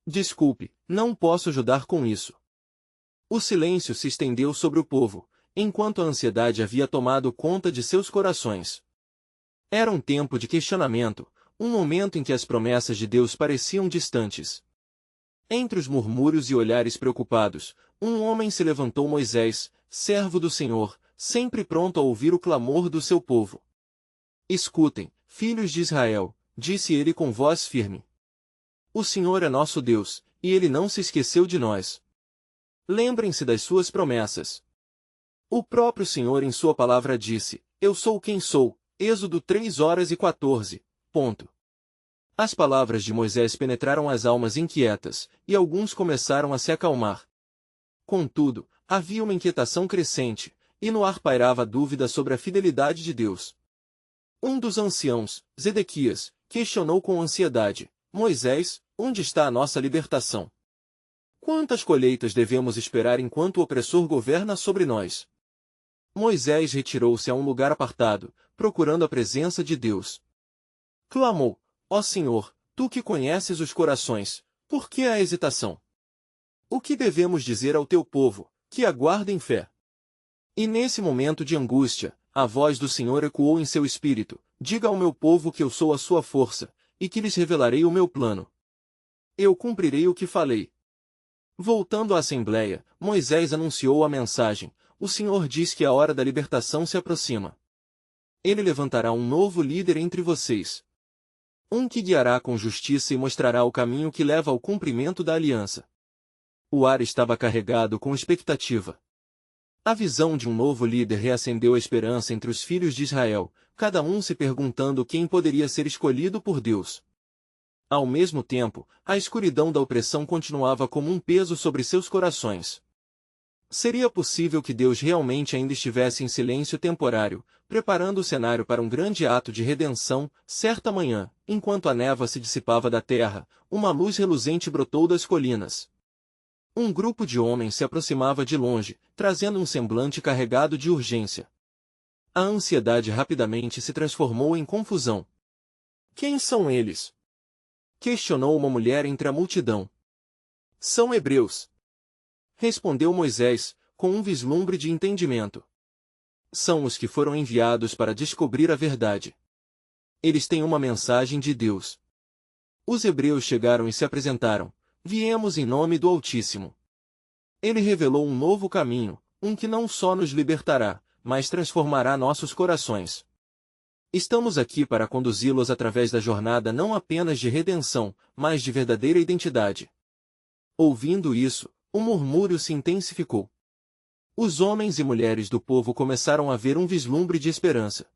Desculpe, não posso ajudar com isso. O silêncio se estendeu sobre o povo, enquanto a ansiedade havia tomado conta de seus corações. Era um tempo de questionamento, um momento em que as promessas de Deus pareciam distantes. Entre os murmúrios e olhares preocupados, um homem se levantou: Moisés, servo do Senhor, sempre pronto a ouvir o clamor do seu povo. Escutem, filhos de Israel, disse ele com voz firme. O Senhor é nosso Deus, e Ele não se esqueceu de nós. Lembrem-se das suas promessas. O próprio Senhor em sua palavra disse, Eu sou quem sou, Êxodo 3:14. As palavras de Moisés penetraram as almas inquietas, e alguns começaram a se acalmar. Contudo, havia uma inquietação crescente, e no ar pairava a dúvida sobre a fidelidade de Deus. Um dos anciãos, Zedequias, questionou com ansiedade, Moisés, onde está a nossa libertação? Quantas colheitas devemos esperar enquanto o opressor governa sobre nós? Moisés retirou-se a um lugar apartado, procurando a presença de Deus. Clamou, ó Senhor, tu que conheces os corações, por que a hesitação? O que devemos dizer ao teu povo, que aguarda em fé? E nesse momento de angústia, a voz do Senhor ecoou em seu espírito, diga ao meu povo que eu sou a sua força, e que lhes revelarei o meu plano. Eu cumprirei o que falei. Voltando à Assembleia, Moisés anunciou a mensagem, o Senhor diz que a hora da libertação se aproxima. Ele levantará um novo líder entre vocês. Um que guiará com justiça e mostrará o caminho que leva ao cumprimento da aliança. O ar estava carregado com expectativa. A visão de um novo líder reacendeu a esperança entre os filhos de Israel, cada um se perguntando quem poderia ser escolhido por Deus. Ao mesmo tempo, a escuridão da opressão continuava como um peso sobre seus corações. Seria possível que Deus realmente ainda estivesse em silêncio temporário, preparando o cenário para um grande ato de redenção? Certa manhã, enquanto a névoa se dissipava da terra, uma luz reluzente brotou das colinas. Um grupo de homens se aproximava de longe, trazendo um semblante carregado de urgência. A ansiedade rapidamente se transformou em confusão. Quem são eles? Questionou uma mulher entre a multidão. São hebreus. Respondeu Moisés, com um vislumbre de entendimento. São os que foram enviados para descobrir a verdade. Eles têm uma mensagem de Deus. Os hebreus chegaram e se apresentaram. Viemos em nome do Altíssimo. Ele revelou um novo caminho, um que não só nos libertará, mas transformará nossos corações. Estamos aqui para conduzi-los através da jornada não apenas de redenção, mas de verdadeira identidade. Ouvindo isso, o murmúrio se intensificou. Os homens e mulheres do povo começaram a ver um vislumbre de esperança.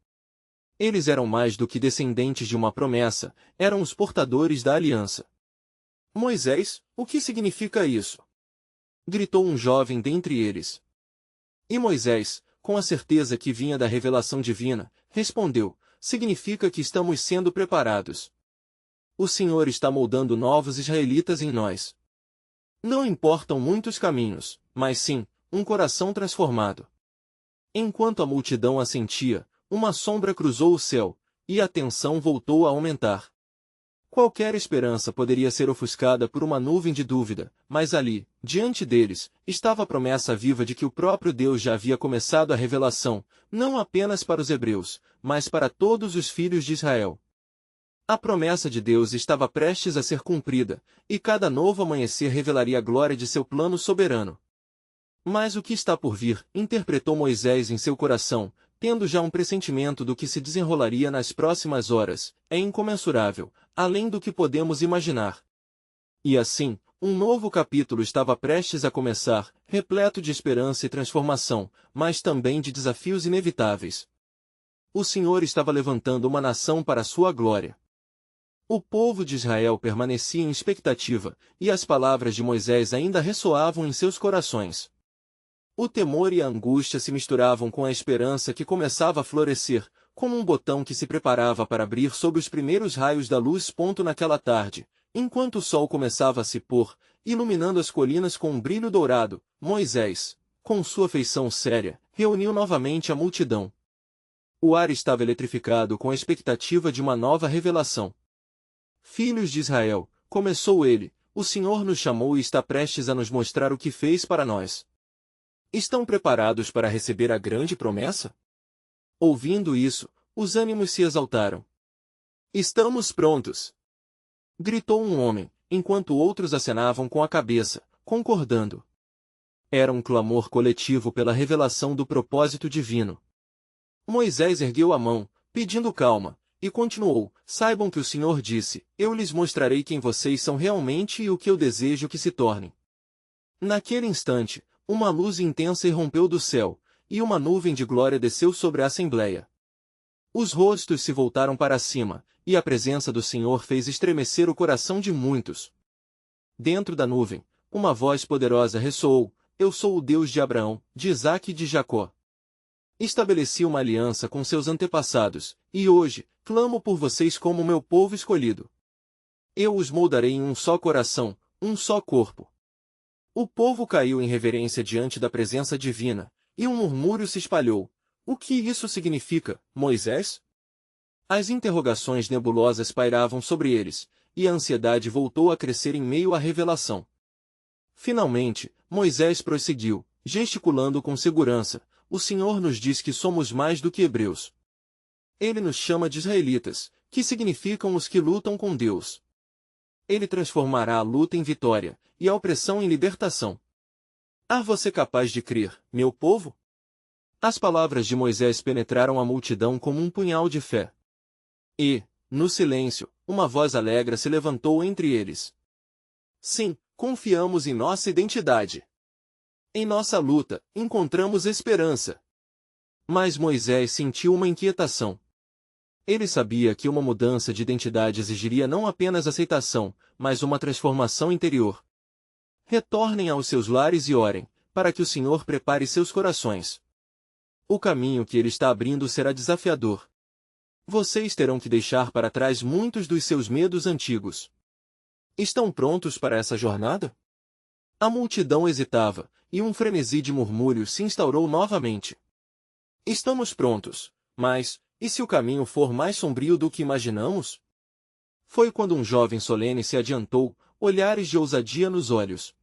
Eles eram mais do que descendentes de uma promessa, eram os portadores da aliança. Moisés, o que significa isso? Gritou um jovem dentre eles. E Moisés, com a certeza que vinha da revelação divina, respondeu, significa que estamos sendo preparados. O Senhor está moldando novos israelitas em nós. Não importam muitos caminhos, mas sim, um coração transformado. Enquanto a multidão assentia, uma sombra cruzou o céu, e a tensão voltou a aumentar. Qualquer esperança poderia ser ofuscada por uma nuvem de dúvida, mas ali, diante deles, estava a promessa viva de que o próprio Deus já havia começado a revelação, não apenas para os hebreus, mas para todos os filhos de Israel. A promessa de Deus estava prestes a ser cumprida, e cada novo amanhecer revelaria a glória de seu plano soberano. Mas o que está por vir, interpretou Moisés em seu coração, tendo já um pressentimento do que se desenrolaria nas próximas horas, é incomensurável, além do que podemos imaginar. E assim, um novo capítulo estava prestes a começar, repleto de esperança e transformação, mas também de desafios inevitáveis. O Senhor estava levantando uma nação para a sua glória. O povo de Israel permanecia em expectativa, e as palavras de Moisés ainda ressoavam em seus corações. O temor e a angústia se misturavam com a esperança que começava a florescer, como um botão que se preparava para abrir sob os primeiros raios da luz. Naquela tarde, enquanto o sol começava a se pôr, iluminando as colinas com um brilho dourado, Moisés, com sua feição séria, reuniu novamente a multidão. O ar estava eletrificado com a expectativa de uma nova revelação. Filhos de Israel, começou ele, o Senhor nos chamou e está prestes a nos mostrar o que fez para nós. Estão preparados para receber a grande promessa? Ouvindo isso, os ânimos se exaltaram. Estamos prontos! Gritou um homem, enquanto outros acenavam com a cabeça, concordando. Era um clamor coletivo pela revelação do propósito divino. Moisés ergueu a mão, pedindo calma, e continuou: saibam que o Senhor disse, eu lhes mostrarei quem vocês são realmente e o que eu desejo que se tornem. Naquele instante, uma luz intensa irrompeu do céu, e uma nuvem de glória desceu sobre a assembleia. Os rostos se voltaram para cima, e a presença do Senhor fez estremecer o coração de muitos. Dentro da nuvem, uma voz poderosa ressoou: eu sou o Deus de Abraão, de Isaque e de Jacó. Estabeleci uma aliança com seus antepassados, e hoje, clamo por vocês como meu povo escolhido. Eu os moldarei em um só coração, um só corpo. O povo caiu em reverência diante da presença divina, e um murmúrio se espalhou. O que isso significa, Moisés? As interrogações nebulosas pairavam sobre eles, e a ansiedade voltou a crescer em meio à revelação. Finalmente, Moisés prosseguiu, gesticulando com segurança: o Senhor nos diz que somos mais do que hebreus. Ele nos chama de israelitas, que significam os que lutam com Deus. Ele transformará a luta em vitória, e a opressão em libertação. Você capaz de crer, meu povo? As palavras de Moisés penetraram a multidão como um punhal de fé. E, no silêncio, uma voz alegre se levantou entre eles. Sim, confiamos em nossa identidade. Em nossa luta, encontramos esperança. Mas Moisés sentiu uma inquietação. Ele sabia que uma mudança de identidade exigiria não apenas aceitação, mas uma transformação interior. Retornem aos seus lares e orem, para que o Senhor prepare seus corações. O caminho que ele está abrindo será desafiador. Vocês terão que deixar para trás muitos dos seus medos antigos. Estão prontos para essa jornada? A multidão hesitava, e um frenesi de murmúrios se instaurou novamente. Estamos prontos, mas, e se o caminho for mais sombrio do que imaginamos? Foi quando um jovem solene se adiantou, olhares de ousadia nos olhos.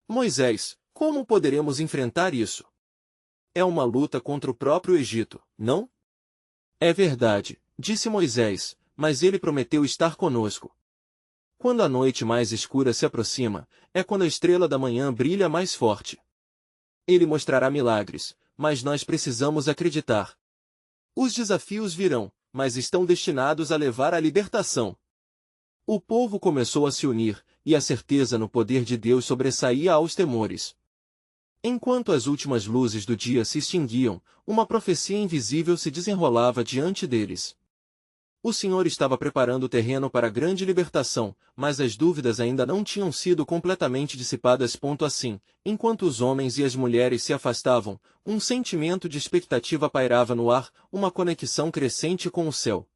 Moisés, como poderemos enfrentar isso? É uma luta contra o próprio Egito, não? É verdade, disse Moisés, mas ele prometeu estar conosco. Quando a noite mais escura se aproxima, é quando a estrela da manhã brilha mais forte. Ele mostrará milagres, mas nós precisamos acreditar. Os desafios virão, mas estão destinados a levar à libertação. O povo começou a se unir, e a certeza no poder de Deus sobressaía aos temores. Enquanto as últimas luzes do dia se extinguiam, uma profecia invisível se desenrolava diante deles. O Senhor estava preparando o terreno para a grande libertação, mas as dúvidas ainda não tinham sido completamente dissipadas. Assim, enquanto os homens e as mulheres se afastavam, um sentimento de expectativa pairava no ar, uma conexão crescente com o céu.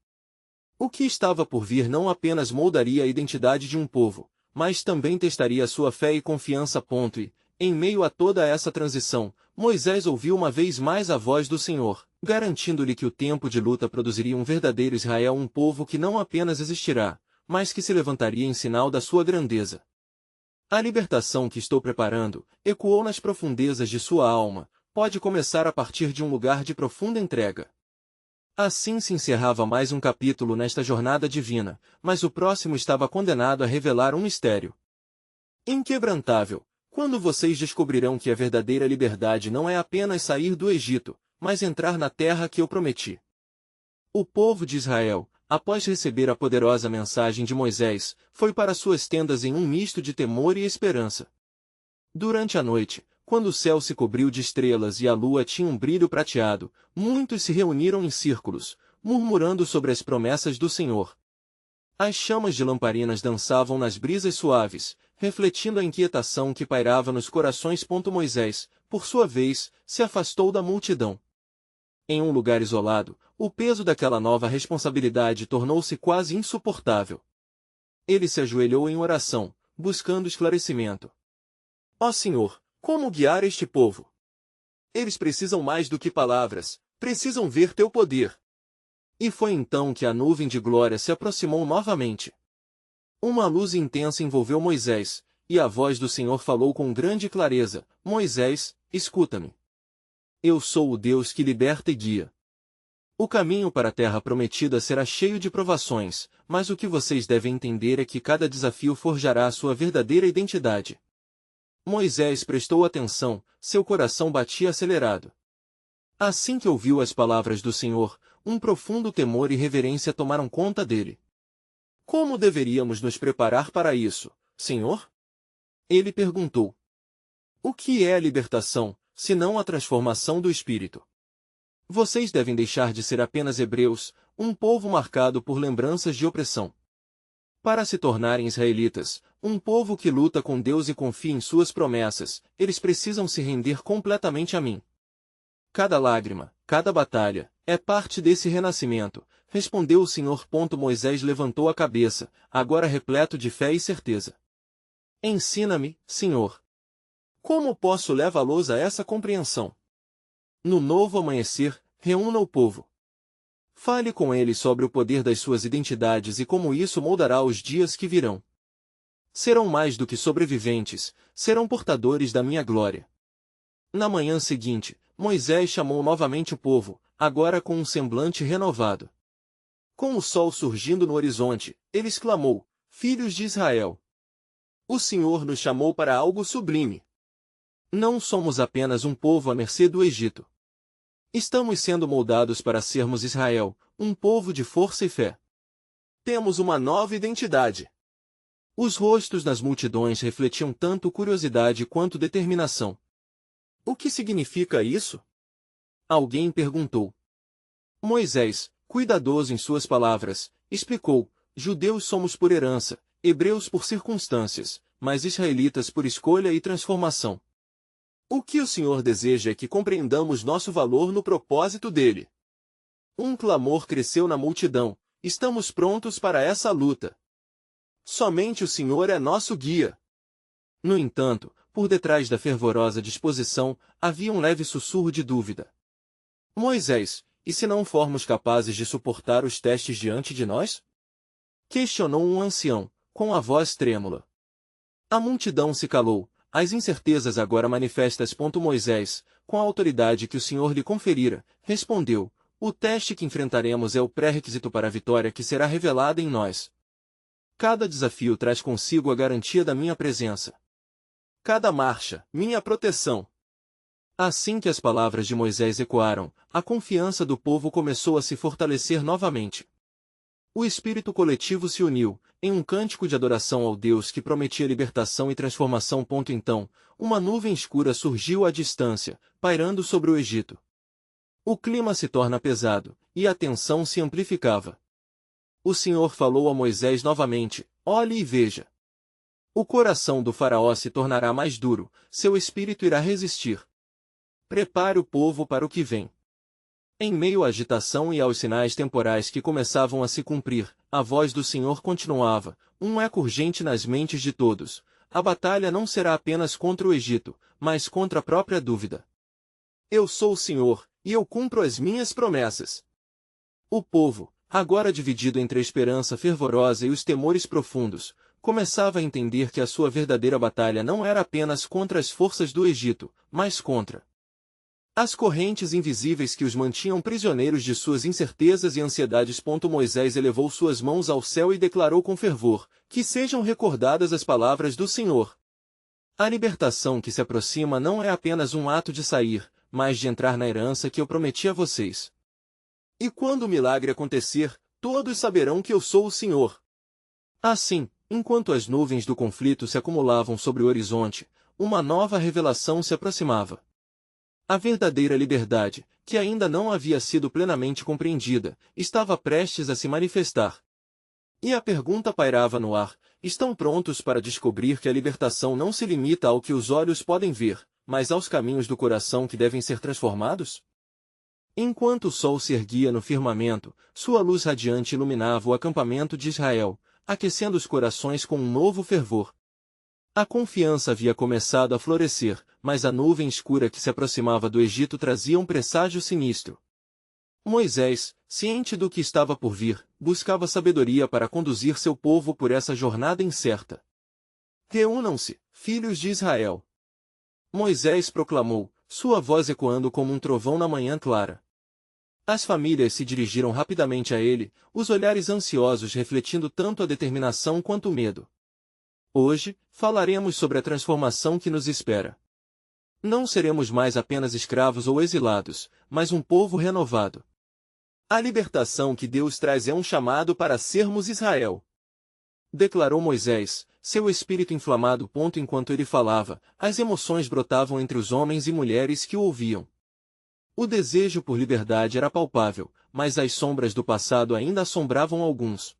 O que estava por vir não apenas moldaria a identidade de um povo, mas também testaria sua fé e confiança. E, em meio a toda essa transição, Moisés ouviu uma vez mais a voz do Senhor, garantindo-lhe que o tempo de luta produziria um verdadeiro Israel, um povo que não apenas existirá, mas que se levantaria em sinal da sua grandeza. A libertação que estou preparando, ecoou nas profundezas de sua alma, pode começar a partir de um lugar de profunda entrega. Assim se encerrava mais um capítulo nesta jornada divina, mas o próximo estava condenado a revelar um mistério inquebrantável. Quando vocês descobrirão que a verdadeira liberdade não é apenas sair do Egito, mas entrar na terra que eu prometi. O povo de Israel, após receber a poderosa mensagem de Moisés, foi para suas tendas em um misto de temor e esperança. Durante a noite, quando o céu se cobriu de estrelas e a lua tinha um brilho prateado, muitos se reuniram em círculos, murmurando sobre as promessas do Senhor. As chamas de lamparinas dançavam nas brisas suaves, refletindo a inquietação que pairava nos corações. Moisés, por sua vez, se afastou da multidão. Em um lugar isolado, o peso daquela nova responsabilidade tornou-se quase insuportável. Ele se ajoelhou em oração, buscando esclarecimento. Ó Senhor, como guiar este povo? Eles precisam mais do que palavras, precisam ver teu poder. E foi então que a nuvem de glória se aproximou novamente. Uma luz intensa envolveu Moisés, e a voz do Senhor falou com grande clareza: Moisés, escuta-me. Eu sou o Deus que liberta e guia. O caminho para a terra prometida será cheio de provações, mas o que vocês devem entender é que cada desafio forjará a sua verdadeira identidade. Moisés prestou atenção, seu coração batia acelerado. Assim que ouviu as palavras do Senhor, um profundo temor e reverência tomaram conta dele. Como deveríamos nos preparar para isso, Senhor? Ele perguntou. O que é a libertação, senão a transformação do espírito? Vocês devem deixar de ser apenas hebreus, um povo marcado por lembranças de opressão. Para se tornarem israelitas, um povo que luta com Deus e confia em suas promessas, eles precisam se render completamente a mim. Cada lágrima, cada batalha, é parte desse renascimento, respondeu o Senhor. Moisés levantou a cabeça, agora repleto de fé e certeza. Ensina-me, Senhor. Como posso levá-los a essa compreensão? No novo amanhecer, reúna o povo. Fale com eles sobre o poder das suas identidades e como isso moldará os dias que virão. Serão mais do que sobreviventes, serão portadores da minha glória. Na manhã seguinte, Moisés chamou novamente o povo, agora com um semblante renovado. Com o sol surgindo no horizonte, ele exclamou: Filhos de Israel! O Senhor nos chamou para algo sublime. Não somos apenas um povo à mercê do Egito. Estamos sendo moldados para sermos Israel, um povo de força e fé. Temos uma nova identidade. Os rostos das multidões refletiam tanto curiosidade quanto determinação. O que significa isso? Alguém perguntou. Moisés, cuidadoso em suas palavras, explicou: judeus somos por herança, hebreus por circunstâncias, mas israelitas por escolha e transformação. O que o Senhor deseja é que compreendamos nosso valor no propósito dele. Um clamor cresceu na multidão: estamos prontos para essa luta. Somente o Senhor é nosso guia. No entanto, por detrás da fervorosa disposição, havia um leve sussurro de dúvida. Moisés, e se não formos capazes de suportar os testes diante de nós? Questionou um ancião, com a voz trêmula. A multidão se calou. As incertezas agora manifestas. Moisés, com a autoridade que o Senhor lhe conferira, respondeu: o teste que enfrentaremos é o pré-requisito para a vitória que será revelada em nós. Cada desafio traz consigo a garantia da minha presença. Cada marcha, minha proteção. Assim que as palavras de Moisés ecoaram, a confiança do povo começou a se fortalecer novamente. O espírito coletivo se uniu, em um cântico de adoração ao Deus que prometia libertação e transformação. Então, uma nuvem escura surgiu à distância, pairando sobre o Egito. O clima se torna pesado, e a tensão se amplificava. O Senhor falou a Moisés novamente: olhe e veja. O coração do faraó se tornará mais duro, seu espírito irá resistir. Prepare o povo para o que vem. Em meio à agitação e aos sinais temporais que começavam a se cumprir, a voz do Senhor continuava, um eco urgente nas mentes de todos: a batalha não será apenas contra o Egito, mas contra a própria dúvida. Eu sou o Senhor, e eu cumpro as minhas promessas. O povo, agora dividido entre a esperança fervorosa e os temores profundos, começava a entender que a sua verdadeira batalha não era apenas contra as forças do Egito, mas contra as correntes invisíveis que os mantinham prisioneiros de suas incertezas e ansiedades. Moisés elevou suas mãos ao céu e declarou com fervor: que sejam recordadas as palavras do Senhor. A libertação que se aproxima não é apenas um ato de sair, mas de entrar na herança que eu prometi a vocês. E quando o milagre acontecer, todos saberão que eu sou o Senhor. Assim, enquanto as nuvens do conflito se acumulavam sobre o horizonte, uma nova revelação se aproximava. A verdadeira liberdade, que ainda não havia sido plenamente compreendida, estava prestes a se manifestar. E a pergunta pairava no ar: estão prontos para descobrir que a libertação não se limita ao que os olhos podem ver, mas aos caminhos do coração que devem ser transformados? Enquanto o sol se erguia no firmamento, sua luz radiante iluminava o acampamento de Israel, aquecendo os corações com um novo fervor. A confiança havia começado a florescer, mas a nuvem escura que se aproximava do Egito trazia um presságio sinistro. Moisés, ciente do que estava por vir, buscava sabedoria para conduzir seu povo por essa jornada incerta. Reúnam-se, filhos de Israel. Moisés proclamou, sua voz ecoando como um trovão na manhã clara. As famílias se dirigiram rapidamente a ele, os olhares ansiosos refletindo tanto a determinação quanto o medo. Hoje, falaremos sobre a transformação que nos espera. Não seremos mais apenas escravos ou exilados, mas um povo renovado. A libertação que Deus traz é um chamado para sermos Israel. Declarou Moisés, seu espírito inflamado. Enquanto ele falava, as emoções brotavam entre os homens e mulheres que o ouviam. O desejo por liberdade era palpável, mas as sombras do passado ainda assombravam alguns.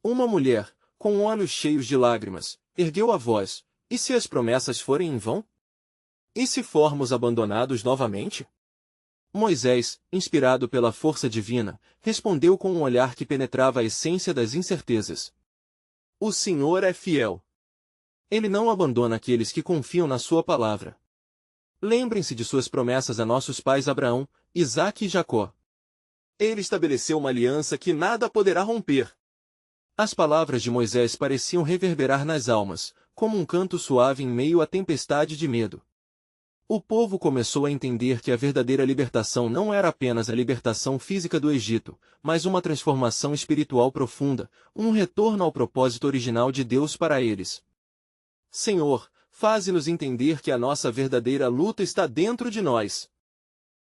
Uma mulher, com olhos cheios de lágrimas, ergueu a voz: e se as promessas forem em vão? E se formos abandonados novamente? Moisés, inspirado pela força divina, respondeu com um olhar que penetrava a essência das incertezas. O Senhor é fiel. Ele não abandona aqueles que confiam na sua palavra. Lembrem-se de suas promessas a nossos pais Abraão, Isaque e Jacó. Ele estabeleceu uma aliança que nada poderá romper. As palavras de Moisés pareciam reverberar nas almas, como um canto suave em meio à tempestade de medo. O povo começou a entender que a verdadeira libertação não era apenas a libertação física do Egito, mas uma transformação espiritual profunda, um retorno ao propósito original de Deus para eles. Senhor, faze-nos entender que a nossa verdadeira luta está dentro de nós.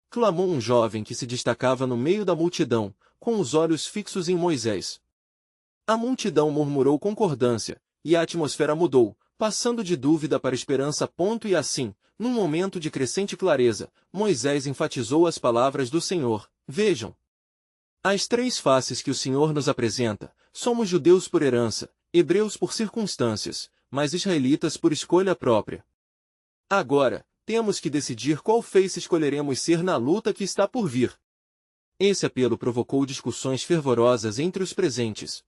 Clamou um jovem que se destacava no meio da multidão, com os olhos fixos em Moisés. A multidão murmurou concordância, e a atmosfera mudou, passando de dúvida para esperança. E assim, num momento de crescente clareza, Moisés enfatizou as palavras do Senhor: vejam. As três faces que o Senhor nos apresenta: somos judeus por herança, hebreus por circunstâncias, mas israelitas por escolha própria. Agora, temos que decidir qual face escolheremos ser na luta que está por vir. Esse apelo provocou discussões fervorosas entre os presentes.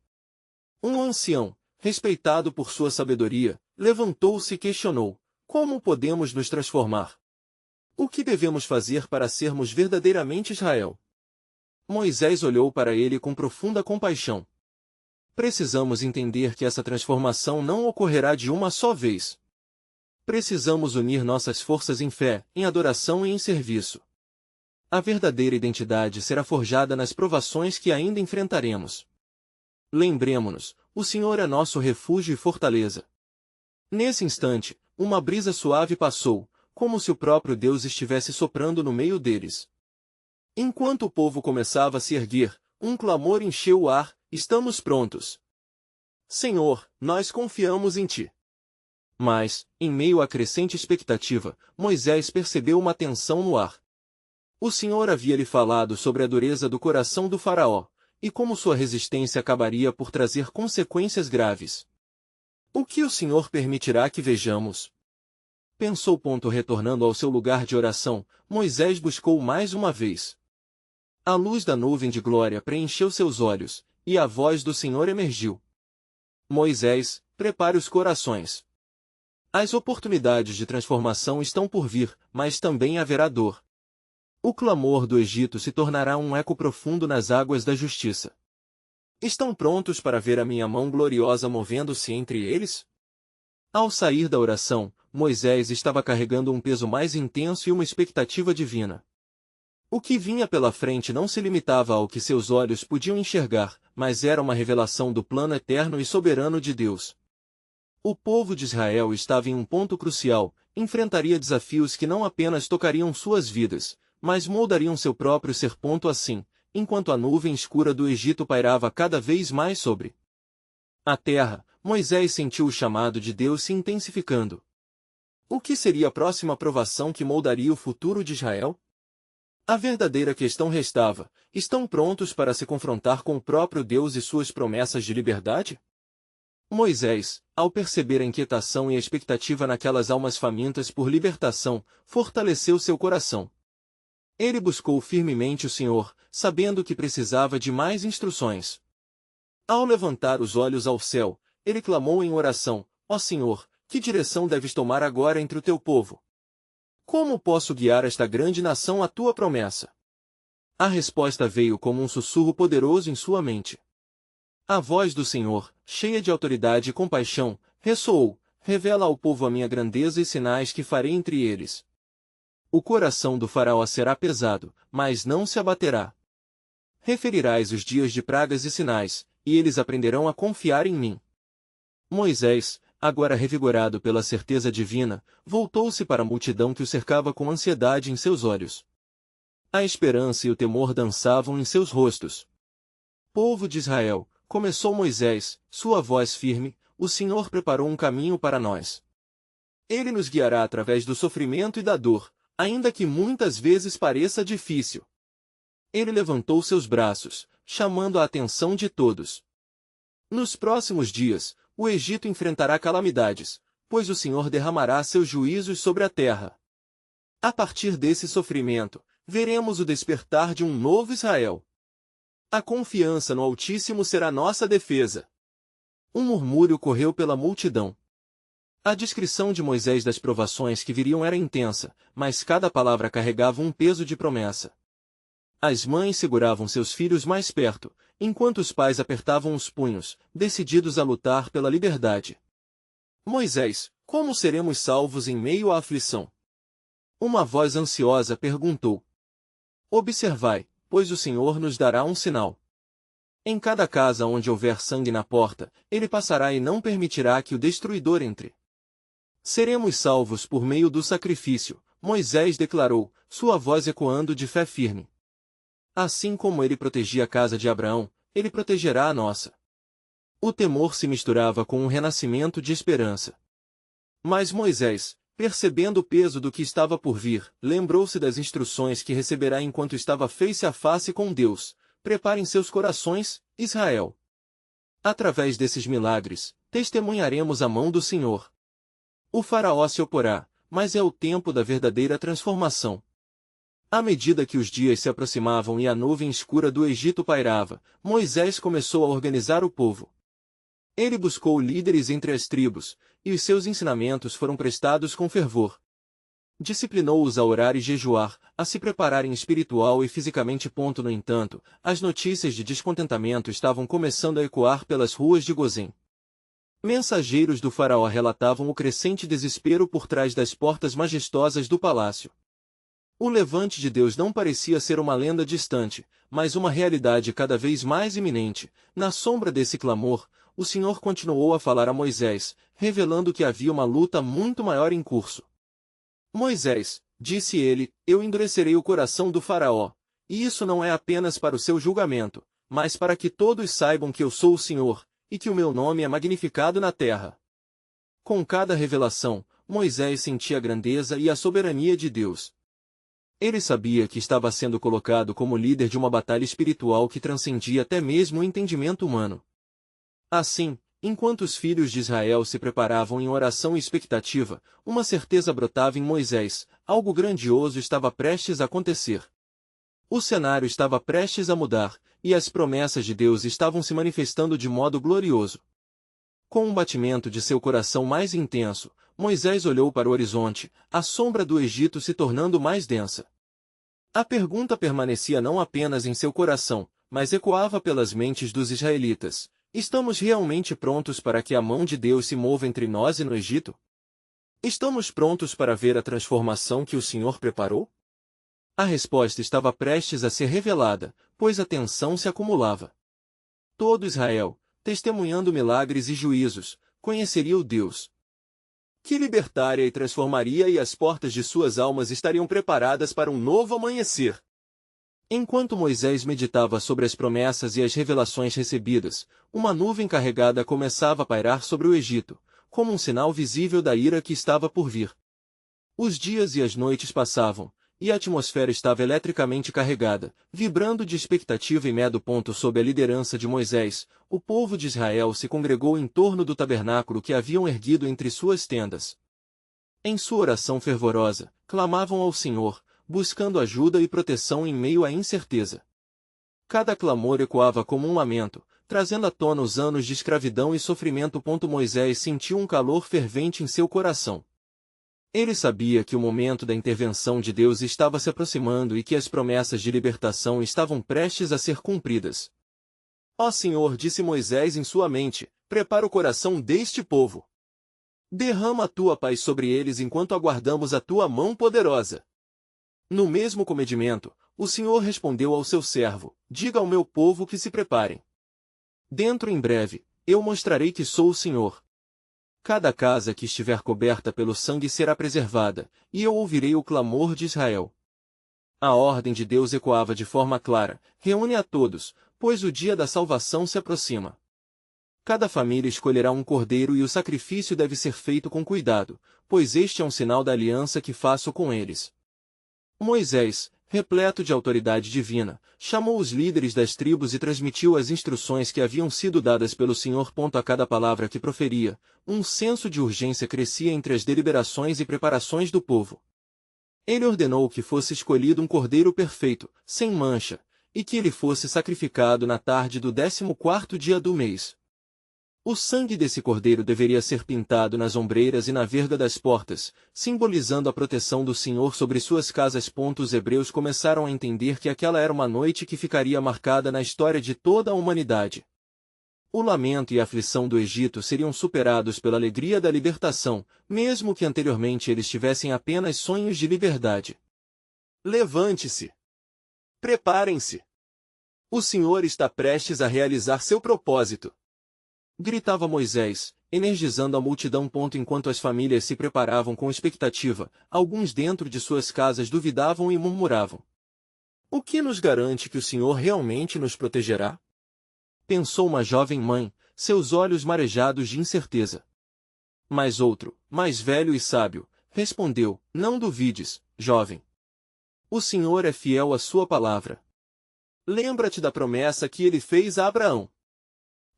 Um ancião, respeitado por sua sabedoria, levantou-se e questionou: como podemos nos transformar? O que devemos fazer para sermos verdadeiramente Israel? Moisés olhou para ele com profunda compaixão. Precisamos entender que essa transformação não ocorrerá de uma só vez. Precisamos unir nossas forças em fé, em adoração e em serviço. A verdadeira identidade será forjada nas provações que ainda enfrentaremos. Lembremo-nos, o Senhor é nosso refúgio e fortaleza. Nesse instante, uma brisa suave passou, como se o próprio Deus estivesse soprando no meio deles. Enquanto o povo começava a se erguer, um clamor encheu o ar: estamos prontos. Senhor, nós confiamos em Ti. Mas, em meio à crescente expectativa, Moisés percebeu uma tensão no ar. O Senhor havia lhe falado sobre a dureza do coração do faraó, e como sua resistência acabaria por trazer consequências graves. O que o Senhor permitirá que vejamos? Pensou. Retornando ao seu lugar de oração, Moisés buscou mais uma vez. A luz da nuvem de glória preencheu seus olhos, e a voz do Senhor emergiu. Moisés, prepare os corações. As oportunidades de transformação estão por vir, mas também haverá dor. O clamor do Egito se tornará um eco profundo nas águas da justiça. Estão prontos para ver a minha mão gloriosa movendo-se entre eles? Ao sair da oração, Moisés estava carregando um peso mais intenso e uma expectativa divina. O que vinha pela frente não se limitava ao que seus olhos podiam enxergar, mas era uma revelação do plano eterno e soberano de Deus. O povo de Israel estava em um ponto crucial, enfrentaria desafios que não apenas tocariam suas vidas, mas moldariam seu próprio ser. Assim, enquanto a nuvem escura do Egito pairava cada vez mais sobre a terra, Moisés sentiu o chamado de Deus se intensificando. O que seria a próxima provação que moldaria o futuro de Israel? A verdadeira questão restava: estão prontos para se confrontar com o próprio Deus e suas promessas de liberdade? Moisés, ao perceber a inquietação e a expectativa naquelas almas famintas por libertação, fortaleceu seu coração. Ele buscou firmemente o Senhor, sabendo que precisava de mais instruções. Ao levantar os olhos ao céu, ele clamou em oração: ó Senhor, que direção deves tomar agora entre o teu povo? Como posso guiar esta grande nação à tua promessa? A resposta veio como um sussurro poderoso em sua mente. A voz do Senhor, cheia de autoridade e compaixão, ressoou: revela ao povo a minha grandeza e sinais que farei entre eles. O coração do faraó será pesado, mas não se abaterá. Referirás os dias de pragas e sinais, e eles aprenderão a confiar em mim. Moisés, agora revigorado pela certeza divina, voltou-se para a multidão que o cercava com ansiedade em seus olhos. A esperança e o temor dançavam em seus rostos. Povo de Israel, começou Moisés, sua voz firme, o Senhor preparou um caminho para nós. Ele nos guiará através do sofrimento e da dor, ainda que muitas vezes pareça difícil. Ele levantou seus braços, chamando a atenção de todos. Nos próximos dias, o Egito enfrentará calamidades, pois o Senhor derramará seus juízos sobre a terra. A partir desse sofrimento, veremos o despertar de um novo Israel. A confiança no Altíssimo será nossa defesa. Um murmúrio correu pela multidão. A descrição de Moisés das provações que viriam era intensa, mas cada palavra carregava um peso de promessa. As mães seguravam seus filhos mais perto, enquanto os pais apertavam os punhos, decididos a lutar pela liberdade. Moisés, como seremos salvos em meio à aflição? Uma voz ansiosa perguntou. Observai, pois o Senhor nos dará um sinal. Em cada casa onde houver sangue na porta, ele passará e não permitirá que o destruidor entre. Seremos salvos por meio do sacrifício, Moisés declarou, sua voz ecoando de fé firme. Assim como ele protegia a casa de Abraão, ele protegerá a nossa. O temor se misturava com um renascimento de esperança. Mas Moisés, percebendo o peso do que estava por vir, lembrou-se das instruções que receberá enquanto estava face a face com Deus. Preparem seus corações, Israel. Através desses milagres, testemunharemos a mão do Senhor. O faraó se oporá, mas é o tempo da verdadeira transformação. À medida que os dias se aproximavam e a nuvem escura do Egito pairava, Moisés começou a organizar o povo. Ele buscou líderes entre as tribos, e os seus ensinamentos foram prestados com fervor. Disciplinou-os a orar e jejuar, a se prepararem espiritual e fisicamente. No entanto, as notícias de descontentamento estavam começando a ecoar pelas ruas de Gozém. Mensageiros do faraó relatavam o crescente desespero por trás das portas majestosas do palácio. O levante de Deus não parecia ser uma lenda distante, mas uma realidade cada vez mais iminente. Na sombra desse clamor, o Senhor continuou a falar a Moisés, revelando que havia uma luta muito maior em curso. Moisés, disse ele, eu endurecerei o coração do faraó, e isso não é apenas para o seu julgamento, mas para que todos saibam que eu sou o Senhor, e que o meu nome é magnificado na terra. Com cada revelação, Moisés sentia a grandeza e a soberania de Deus. Ele sabia que estava sendo colocado como líder de uma batalha espiritual que transcendia até mesmo o entendimento humano. Assim, enquanto os filhos de Israel se preparavam em oração e expectativa, uma certeza brotava em Moisés: algo grandioso estava prestes a acontecer. O cenário estava prestes a mudar, e as promessas de Deus estavam se manifestando de modo glorioso. Com um batimento de seu coração mais intenso, Moisés olhou para o horizonte, a sombra do Egito se tornando mais densa. A pergunta permanecia não apenas em seu coração, mas ecoava pelas mentes dos israelitas: estamos realmente prontos para que a mão de Deus se mova entre nós e no Egito? Estamos prontos para ver a transformação que o Senhor preparou? A resposta estava prestes a ser revelada, pois a tensão se acumulava. Todo Israel, testemunhando milagres e juízos, conheceria o Deus que libertaria e transformaria, e as portas de suas almas estariam preparadas para um novo amanhecer. Enquanto Moisés meditava sobre as promessas e as revelações recebidas, uma nuvem carregada começava a pairar sobre o Egito, como um sinal visível da ira que estava por vir. Os dias e as noites passavam, e a atmosfera estava eletricamente carregada, vibrando de expectativa e medo. Sob a liderança de Moisés, o povo de Israel se congregou em torno do tabernáculo que haviam erguido entre suas tendas. Em sua oração fervorosa, clamavam ao Senhor, buscando ajuda e proteção em meio à incerteza. Cada clamor ecoava como um lamento, trazendo à tona os anos de escravidão e sofrimento. Moisés sentiu um calor fervente em seu coração. Ele sabia que o momento da intervenção de Deus estava se aproximando e que as promessas de libertação estavam prestes a ser cumpridas. Ó Senhor, disse Moisés em sua mente, prepara o coração deste povo. Derrama a tua paz sobre eles enquanto aguardamos a tua mão poderosa. No mesmo comedimento, o Senhor respondeu ao seu servo, diga ao meu povo que se preparem. Dentro em breve, eu mostrarei que sou o Senhor. Cada casa que estiver coberta pelo sangue será preservada, e eu ouvirei o clamor de Israel. A ordem de Deus ecoava de forma clara, reúne a todos, pois o dia da salvação se aproxima. Cada família escolherá um cordeiro e o sacrifício deve ser feito com cuidado, pois este é um sinal da aliança que faço com eles. Moisés, repleto de autoridade divina, chamou os líderes das tribos e transmitiu as instruções que haviam sido dadas pelo Senhor. A cada palavra que proferia, um senso de urgência crescia entre as deliberações e preparações do povo. Ele ordenou que fosse escolhido um cordeiro perfeito, sem mancha, e que ele fosse sacrificado na tarde do 14º dia do mês. O sangue desse cordeiro deveria ser pintado nas ombreiras e na verga das portas, simbolizando a proteção do Senhor sobre suas casas. Os hebreus começaram a entender que aquela era uma noite que ficaria marcada na história de toda a humanidade. O lamento e a aflição do Egito seriam superados pela alegria da libertação, mesmo que anteriormente eles tivessem apenas sonhos de liberdade. Levante-se! Preparem-se! O Senhor está prestes a realizar seu propósito. Gritava Moisés, energizando a multidão. Enquanto as famílias se preparavam com expectativa, alguns dentro de suas casas duvidavam e murmuravam. O que nos garante que o Senhor realmente nos protegerá? Pensou uma jovem mãe, seus olhos marejados de incerteza. Mas outro, mais velho e sábio, respondeu, não duvides, jovem. O Senhor é fiel à sua palavra. Lembra-te da promessa que ele fez a Abraão.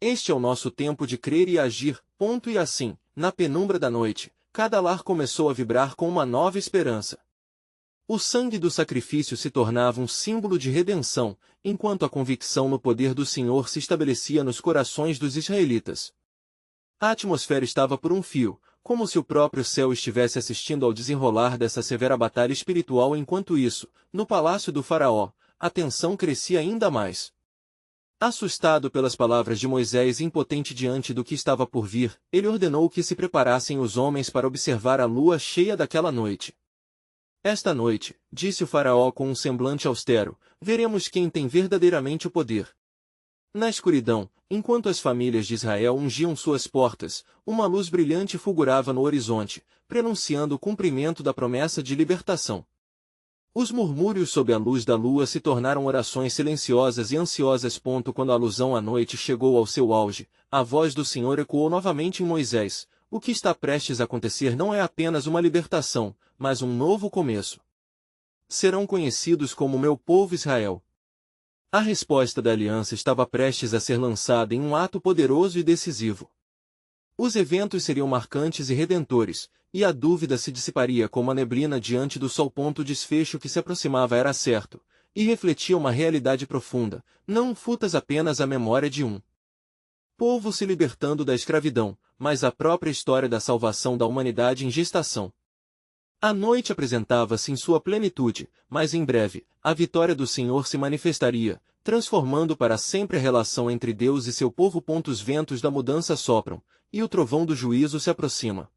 Este é o nosso tempo de crer e agir. E assim, na penumbra da noite, cada lar começou a vibrar com uma nova esperança. O sangue do sacrifício se tornava um símbolo de redenção, enquanto a convicção no poder do Senhor se estabelecia nos corações dos israelitas. A atmosfera estava por um fio, como se o próprio céu estivesse assistindo ao desenrolar dessa severa batalha espiritual. Enquanto isso, no palácio do faraó, a tensão crescia ainda mais. Assustado pelas palavras de Moisés e impotente diante do que estava por vir, ele ordenou que se preparassem os homens para observar a lua cheia daquela noite. Esta noite, disse o faraó com um semblante austero, veremos quem tem verdadeiramente o poder. Na escuridão, enquanto as famílias de Israel ungiam suas portas, uma luz brilhante fulgurava no horizonte, prenunciando o cumprimento da promessa de libertação. Os murmúrios sob a luz da lua se tornaram orações silenciosas e ansiosas. Quando a alusão à noite chegou ao seu auge, a voz do Senhor ecoou novamente em Moisés. O que está prestes a acontecer não é apenas uma libertação, mas um novo começo. Serão conhecidos como meu povo Israel. A resposta da aliança estava prestes a ser lançada em um ato poderoso e decisivo. Os eventos seriam marcantes e redentores, e a dúvida se dissiparia como a neblina diante do sol. O desfecho que se aproximava era certo, e refletia uma realidade profunda, não futas apenas a memória de um povo se libertando da escravidão, mas a própria história da salvação da humanidade em gestação. A noite apresentava-se em sua plenitude, mas em breve, a vitória do Senhor se manifestaria, transformando para sempre a relação entre Deus e seu povo. Os ventos da mudança sopram, e o trovão do juízo se aproxima.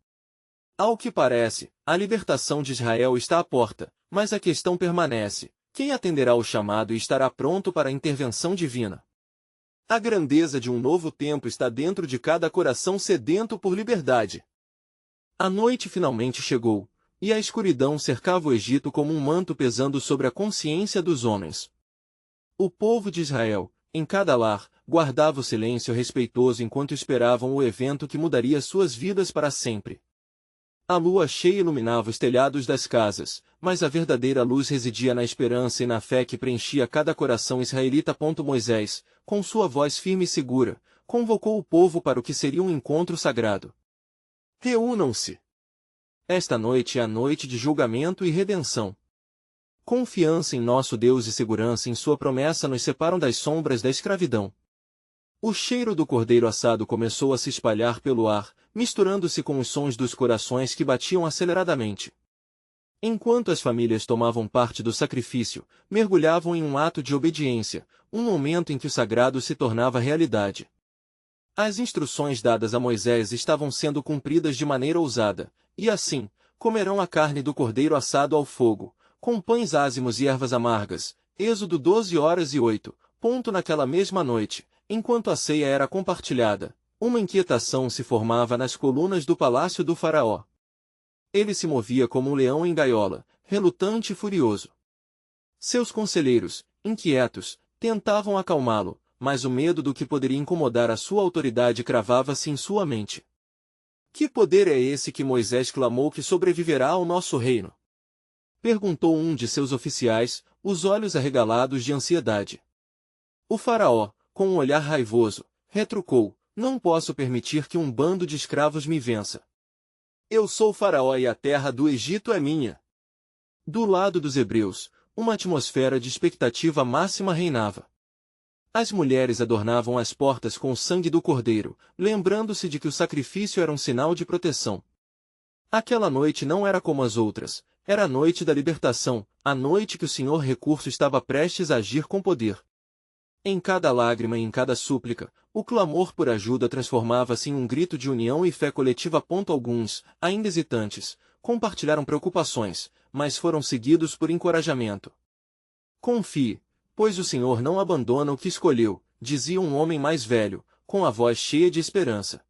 Ao que parece, a libertação de Israel está à porta, mas a questão permanece: quem atenderá ao chamado e estará pronto para a intervenção divina? A grandeza de um novo tempo está dentro de cada coração sedento por liberdade. A noite finalmente chegou, e a escuridão cercava o Egito como um manto pesando sobre a consciência dos homens. O povo de Israel, em cada lar, guardava o silêncio respeitoso enquanto esperavam o evento que mudaria suas vidas para sempre. A lua cheia iluminava os telhados das casas, mas a verdadeira luz residia na esperança e na fé que preenchia cada coração israelita. Moisés, com sua voz firme e segura, convocou o povo para o que seria um encontro sagrado. Reúnam-se! Esta noite é a noite de julgamento e redenção. Confiança em nosso Deus e segurança em sua promessa nos separam das sombras da escravidão. O cheiro do cordeiro assado começou a se espalhar pelo ar, misturando-se com os sons dos corações que batiam aceleradamente. Enquanto as famílias tomavam parte do sacrifício, mergulhavam em um ato de obediência, um momento em que o sagrado se tornava realidade. As instruções dadas a Moisés estavam sendo cumpridas de maneira ousada, e assim, comerão a carne do cordeiro assado ao fogo, com pães ázimos e ervas amargas. Êxodo 12h08. Naquela mesma noite, enquanto a ceia era compartilhada, uma inquietação se formava nas colunas do palácio do faraó. Ele se movia como um leão em gaiola, relutante e furioso. Seus conselheiros, inquietos, tentavam acalmá-lo, mas o medo do que poderia incomodar a sua autoridade cravava-se em sua mente. Que poder é esse que Moisés clamou que sobreviverá ao nosso reino? Perguntou um de seus oficiais, os olhos arregalados de ansiedade. O faraó, com um olhar raivoso, retrucou: não posso permitir que um bando de escravos me vença. Eu sou o faraó e a terra do Egito é minha. Do lado dos hebreus, uma atmosfera de expectativa máxima reinava. As mulheres adornavam as portas com o sangue do cordeiro, lembrando-se de que o sacrifício era um sinal de proteção. Aquela noite não era como as outras, era a noite da libertação, a noite que o Senhor Recurso estava prestes a agir com poder. Em cada lágrima e em cada súplica, o clamor por ajuda transformava-se em um grito de união e fé coletiva. Alguns, ainda hesitantes, compartilharam preocupações, mas foram seguidos por encorajamento. Confie, pois o Senhor não abandona o que escolheu, dizia um homem mais velho, com a voz cheia de esperança.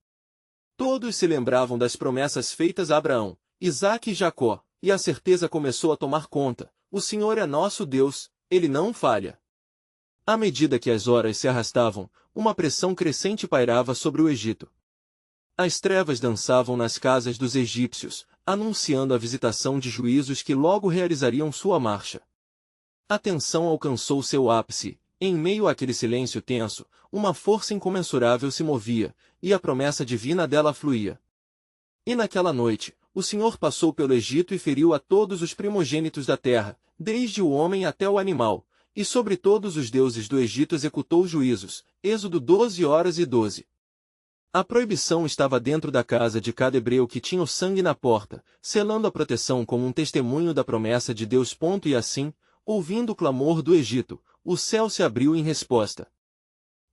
Todos se lembravam das promessas feitas a Abraão, Isaque e Jacó, e a certeza começou a tomar conta: o Senhor é nosso Deus, ele não falha. À medida que as horas se arrastavam, uma pressão crescente pairava sobre o Egito. As trevas dançavam nas casas dos egípcios, anunciando a visitação de juízos que logo realizariam sua marcha. A tensão alcançou seu ápice. Em meio àquele silêncio tenso, uma força incomensurável se movia, e a promessa divina dela fluía. E naquela noite, o Senhor passou pelo Egito e feriu a todos os primogênitos da terra, desde o homem até o animal, e sobre todos os deuses do Egito executou juízos. Êxodo 12h12. A proibição estava dentro da casa de cada hebreu que tinha o sangue na porta, selando a proteção como um testemunho da promessa de Deus. E assim, ouvindo o clamor do Egito, o céu se abriu em resposta.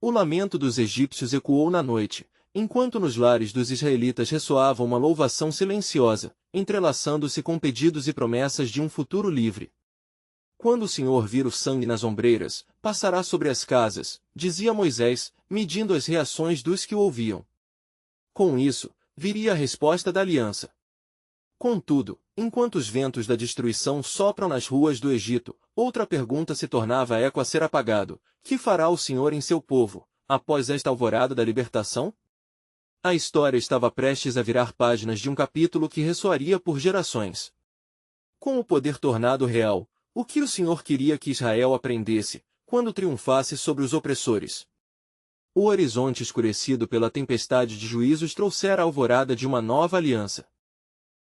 O lamento dos egípcios ecoou na noite, enquanto nos lares dos israelitas ressoava uma louvação silenciosa, entrelaçando-se com pedidos e promessas de um futuro livre. Quando o Senhor vir o sangue nas ombreiras, passará sobre as casas, dizia Moisés, medindo as reações dos que o ouviam. Com isso, viria a resposta da aliança. Contudo, enquanto os ventos da destruição sopram nas ruas do Egito, outra pergunta se tornava eco a ser apagado: que fará o Senhor em seu povo, após esta alvorada da libertação? A história estava prestes a virar páginas de um capítulo que ressoaria por gerações. Com o poder tornado real, o que o Senhor queria que Israel aprendesse, quando triunfasse sobre os opressores? O horizonte escurecido pela tempestade de juízos trouxera a alvorada de uma nova aliança.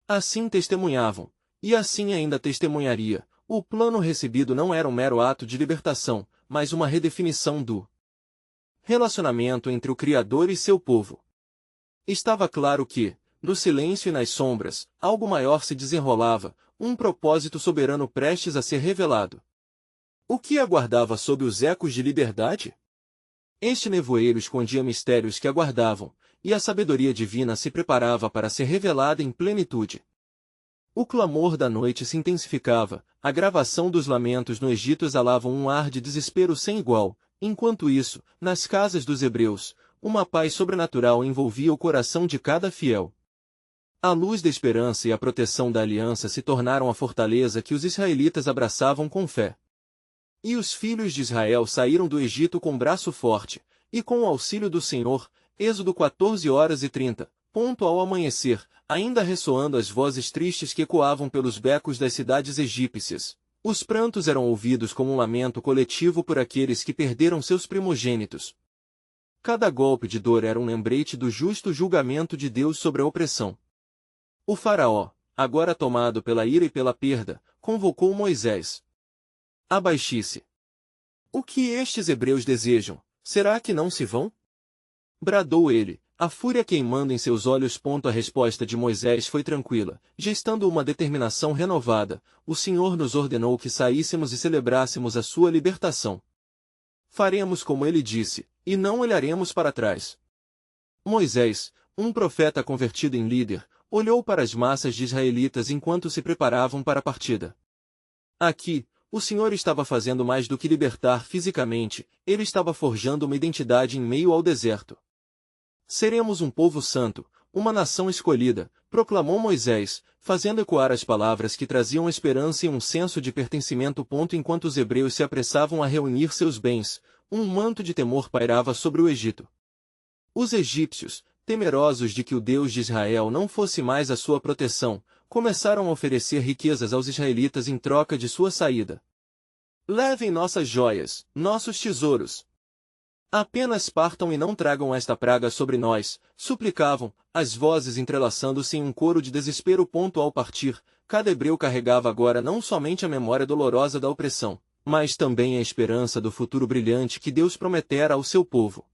Assim testemunhavam, e assim ainda testemunharia, o plano recebido não era um mero ato de libertação, mas uma redefinição do relacionamento entre o Criador e seu povo. Estava claro que, no silêncio e nas sombras, algo maior se desenrolava, um propósito soberano prestes a ser revelado. O que aguardava sob os ecos de liberdade? Este nevoeiro escondia mistérios que aguardavam, e a sabedoria divina se preparava para ser revelada em plenitude. O clamor da noite se intensificava, a gravação dos lamentos no Egito exalava um ar de desespero sem igual, enquanto isso, nas casas dos hebreus, uma paz sobrenatural envolvia o coração de cada fiel. A luz da esperança e a proteção da aliança se tornaram a fortaleza que os israelitas abraçavam com fé. E os filhos de Israel saíram do Egito com braço forte, e com o auxílio do Senhor. Êxodo 14h30. Ao amanhecer, ainda ressoando as vozes tristes que ecoavam pelos becos das cidades egípcias, os prantos eram ouvidos como um lamento coletivo por aqueles que perderam seus primogênitos. Cada golpe de dor era um lembrete do justo julgamento de Deus sobre a opressão. O faraó, agora tomado pela ira e pela perda, convocou Moisés. Abaixe-se. O que estes hebreus desejam, será que não se vão? Bradou ele, a fúria queimando em seus olhos. A resposta de Moisés foi tranquila, gestando uma determinação renovada. O Senhor nos ordenou que saíssemos e celebrássemos a sua libertação. Faremos como ele disse, e não olharemos para trás. Moisés, um profeta convertido em líder, olhou para as massas de israelitas enquanto se preparavam para a partida. Aqui, o Senhor estava fazendo mais do que libertar fisicamente, ele estava forjando uma identidade em meio ao deserto. Seremos um povo santo, uma nação escolhida, proclamou Moisés, fazendo ecoar as palavras que traziam esperança e um senso de pertencimento. Enquanto os hebreus se apressavam a reunir seus bens, um manto de temor pairava sobre o Egito. Os egípcios, temerosos de que o Deus de Israel não fosse mais a sua proteção, começaram a oferecer riquezas aos israelitas em troca de sua saída. Levem nossas joias, nossos tesouros. Apenas partam e não tragam esta praga sobre nós, suplicavam, as vozes entrelaçando-se em um coro de desespero. Ao partir, cada hebreu carregava agora não somente a memória dolorosa da opressão, mas também a esperança do futuro brilhante que Deus prometera ao seu povo.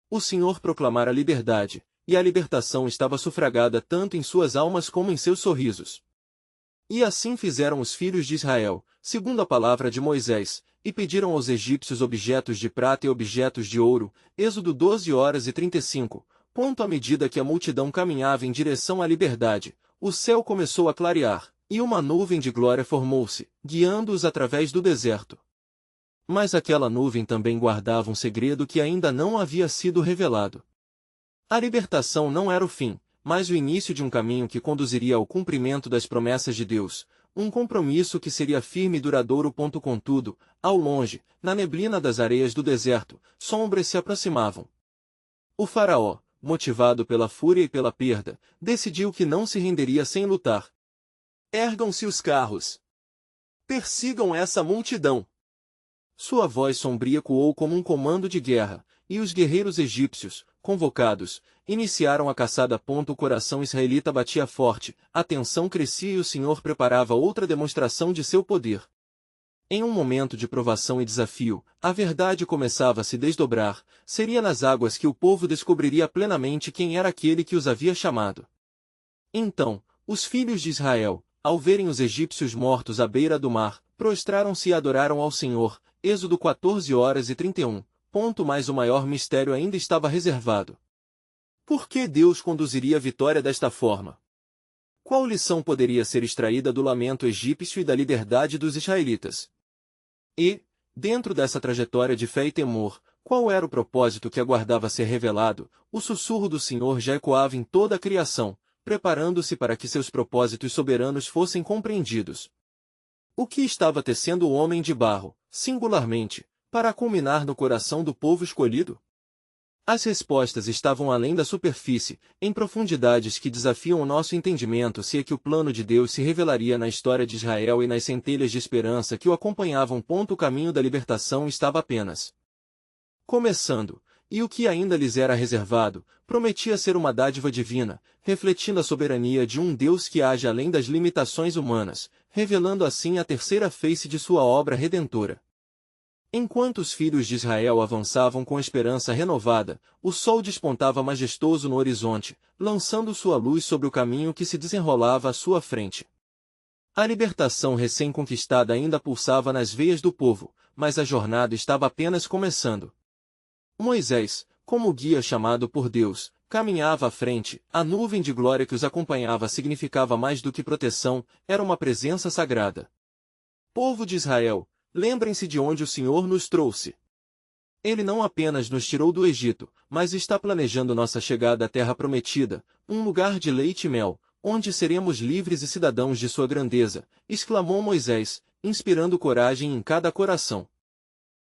O Senhor proclamara a liberdade, e a libertação estava sufragada tanto em suas almas como em seus sorrisos. E assim fizeram os filhos de Israel, segundo a palavra de Moisés, e pediram aos egípcios objetos de prata e objetos de ouro. Êxodo 12:35. À medida que a multidão caminhava em direção à liberdade, o céu começou a clarear, e uma nuvem de glória formou-se, guiando-os através do deserto. Mas aquela nuvem também guardava um segredo que ainda não havia sido revelado. A libertação não era o fim, mas o início de um caminho que conduziria ao cumprimento das promessas de Deus, um compromisso que seria firme e duradouro. Contudo, ao longe, na neblina das areias do deserto, sombras se aproximavam. O faraó, motivado pela fúria e pela perda, decidiu que não se renderia sem lutar. Ergam-se os carros. Persigam essa multidão. Sua voz sombria ecoou como um comando de guerra, e os guerreiros egípcios, convocados, iniciaram a caçada. O coração israelita batia forte, a tensão crescia e o Senhor preparava outra demonstração de seu poder. Em um momento de provação e desafio, a verdade começava a se desdobrar, seria nas águas que o povo descobriria plenamente quem era aquele que os havia chamado. Então, os filhos de Israel, ao verem os egípcios mortos à beira do mar, prostraram-se e adoraram ao Senhor. Êxodo 14:31. Mas o maior mistério ainda estava reservado. Por que Deus conduziria a vitória desta forma? Qual lição poderia ser extraída do lamento egípcio e da liberdade dos israelitas? E, dentro dessa trajetória de fé e temor, qual era o propósito que aguardava ser revelado? O sussurro do Senhor já ecoava em toda a criação, preparando-se para que seus propósitos soberanos fossem compreendidos. O que estava tecendo o homem de barro, singularmente, para culminar no coração do povo escolhido? As respostas estavam além da superfície, em profundidades que desafiam o nosso entendimento. Se é que o plano de Deus se revelaria na história de Israel e nas centelhas de esperança que o acompanhavam. O caminho da libertação estava apenas começando, e o que ainda lhes era reservado, prometia ser uma dádiva divina, refletindo a soberania de um Deus que age além das limitações humanas, revelando assim a terceira face de sua obra redentora. Enquanto os filhos de Israel avançavam com esperança renovada, o sol despontava majestoso no horizonte, lançando sua luz sobre o caminho que se desenrolava à sua frente. A libertação recém-conquistada ainda pulsava nas veias do povo, mas a jornada estava apenas começando. Moisés, como guia chamado por Deus, caminhava à frente. A nuvem de glória que os acompanhava significava mais do que proteção, era uma presença sagrada. Povo de Israel, lembrem-se de onde o Senhor nos trouxe. Ele não apenas nos tirou do Egito, mas está planejando nossa chegada à terra prometida, um lugar de leite e mel, onde seremos livres e cidadãos de sua grandeza, exclamou Moisés, inspirando coragem em cada coração.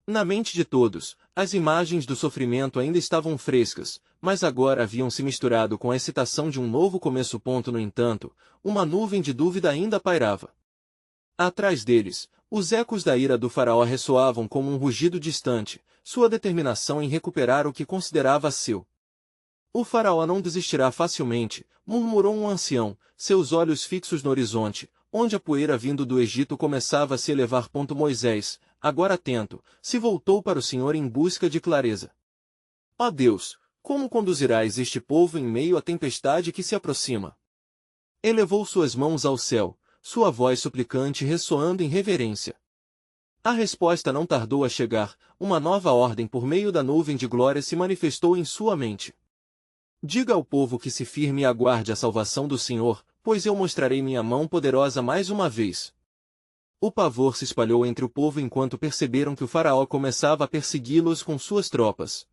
Na mente de todos, as imagens do sofrimento ainda estavam frescas, mas agora haviam se misturado com a excitação de um novo começo. No entanto, uma nuvem de dúvida ainda pairava. Atrás deles, os ecos da ira do faraó ressoavam como um rugido distante, sua determinação em recuperar o que considerava seu. O faraó não desistirá facilmente, murmurou um ancião, seus olhos fixos no horizonte, onde a poeira vindo do Egito começava a se elevar. Moisés, agora atento, se voltou para o Senhor em busca de clareza. Ó Deus, Como conduzirás este povo em meio à tempestade que se aproxima? Elevou suas mãos ao céu, sua voz suplicante ressoando em reverência. A resposta não tardou a chegar, uma nova ordem por meio da nuvem de glória se manifestou em sua mente. Diga ao povo que se firme e aguarde a salvação do Senhor, pois eu mostrarei minha mão poderosa mais uma vez. O pavor se espalhou entre o povo enquanto perceberam que o faraó começava a persegui-los com suas tropas.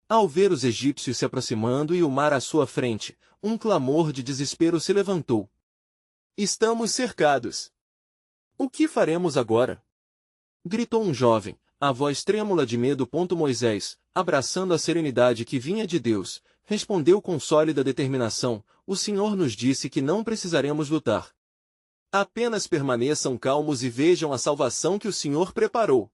Ao ver os egípcios se aproximando e o mar à sua frente, um clamor de desespero se levantou. Estamos cercados. O que faremos agora? Gritou um jovem, a voz trêmula de medo. Moisés, abraçando a serenidade que vinha de Deus, respondeu com sólida determinação: o Senhor nos disse que não precisaremos lutar. Apenas permaneçam calmos e vejam a salvação que o Senhor preparou.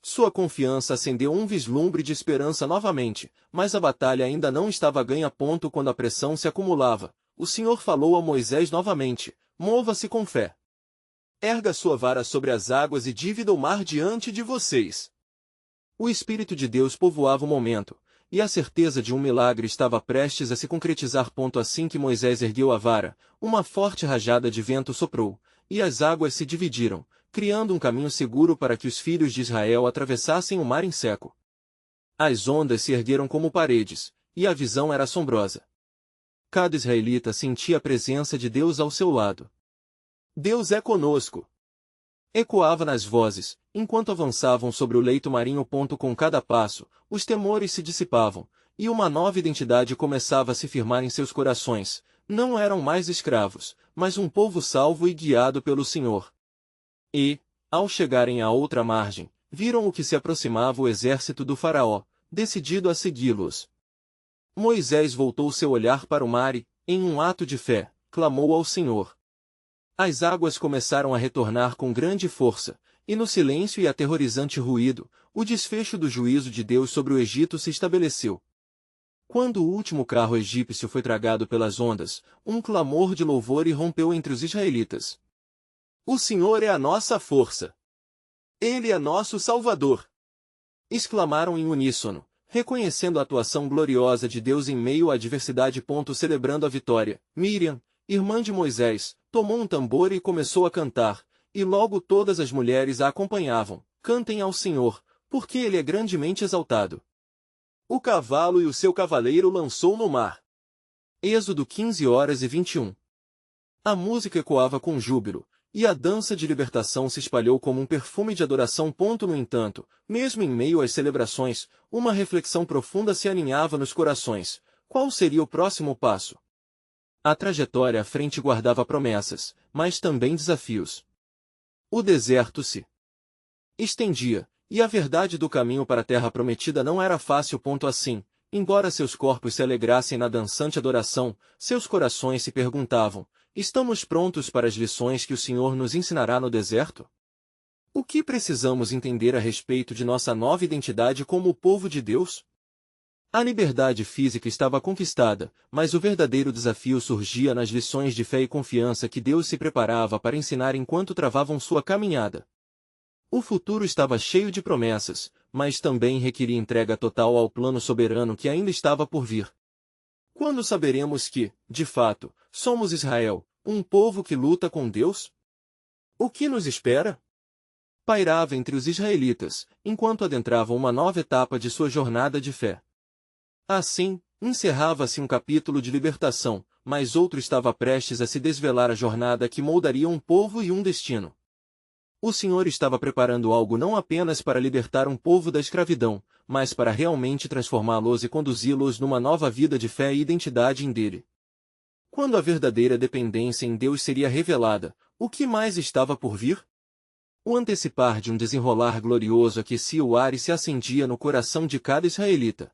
Sua confiança acendeu um vislumbre de esperança novamente, mas a batalha ainda não estava ganha. Quando a pressão se acumulava, o Senhor falou a Moisés novamente: mova-se com fé. Erga sua vara sobre as águas e divida o mar diante de vocês. O Espírito de Deus povoava o momento, e a certeza de um milagre estava prestes a se concretizar. Assim que Moisés ergueu a vara, uma forte rajada de vento soprou, e as águas se dividiram, criando um caminho seguro para que os filhos de Israel atravessassem o mar em seco. As ondas se ergueram como paredes, e a visão era assombrosa. Cada israelita sentia a presença de Deus ao seu lado. Deus é conosco! Ecoava nas vozes, enquanto avançavam sobre o leito marinho. Com cada passo, os temores se dissipavam, e uma nova identidade começava a se firmar em seus corações. Não eram mais escravos, mas um povo salvo e guiado pelo Senhor. E, ao chegarem à outra margem, viram o que se aproximava: o exército do faraó, decidido a segui-los. Moisés voltou seu olhar para o mar e, em um ato de fé, clamou ao Senhor. As águas começaram a retornar com grande força, e no silêncio e aterrorizante ruído, o desfecho do juízo de Deus sobre o Egito se estabeleceu. Quando o último carro egípcio foi tragado pelas ondas, um clamor de louvor irrompeu entre os israelitas. O Senhor é a nossa força. Ele é nosso Salvador! Exclamaram em uníssono, reconhecendo a atuação gloriosa de Deus em meio à adversidade. Celebrando a vitória, Miriam, irmã de Moisés, tomou um tambor e começou a cantar, e logo todas as mulheres a acompanhavam. Cantem ao Senhor, porque ele é grandemente exaltado. O cavalo e o seu cavaleiro lançou no mar. Êxodo 15h21. A música ecoava com júbilo, e a dança de libertação se espalhou como um perfume de adoração. No entanto, mesmo em meio às celebrações, uma reflexão profunda se aninhava nos corações. Qual seria o próximo passo? A trajetória à frente guardava promessas, mas também desafios. O deserto se estendia, e a verdade do caminho para a terra prometida não era fácil. Assim, embora seus corpos se alegrassem na dançante adoração, seus corações se perguntavam: estamos prontos para as lições que o Senhor nos ensinará no deserto? O que precisamos entender a respeito de nossa nova identidade como o povo de Deus? A liberdade física estava conquistada, mas o verdadeiro desafio surgia nas lições de fé e confiança que Deus se preparava para ensinar enquanto travavam sua caminhada. O futuro estava cheio de promessas, mas também requeria entrega total ao plano soberano que ainda estava por vir. Quando saberemos que, de fato, somos Israel, um povo que luta com Deus? O que nos espera? Pairava entre os israelitas, enquanto adentravam uma nova etapa de sua jornada de fé. Assim, encerrava-se um capítulo de libertação, mas outro estava prestes a se desvelar: a jornada que moldaria um povo e um destino. O Senhor estava preparando algo não apenas para libertar um povo da escravidão, mas para realmente transformá-los e conduzi-los numa nova vida de fé e identidade em dele. Quando a verdadeira dependência em Deus seria revelada, o que mais estava por vir? O antecipar de um desenrolar glorioso aquecia o ar e se acendia no coração de cada israelita.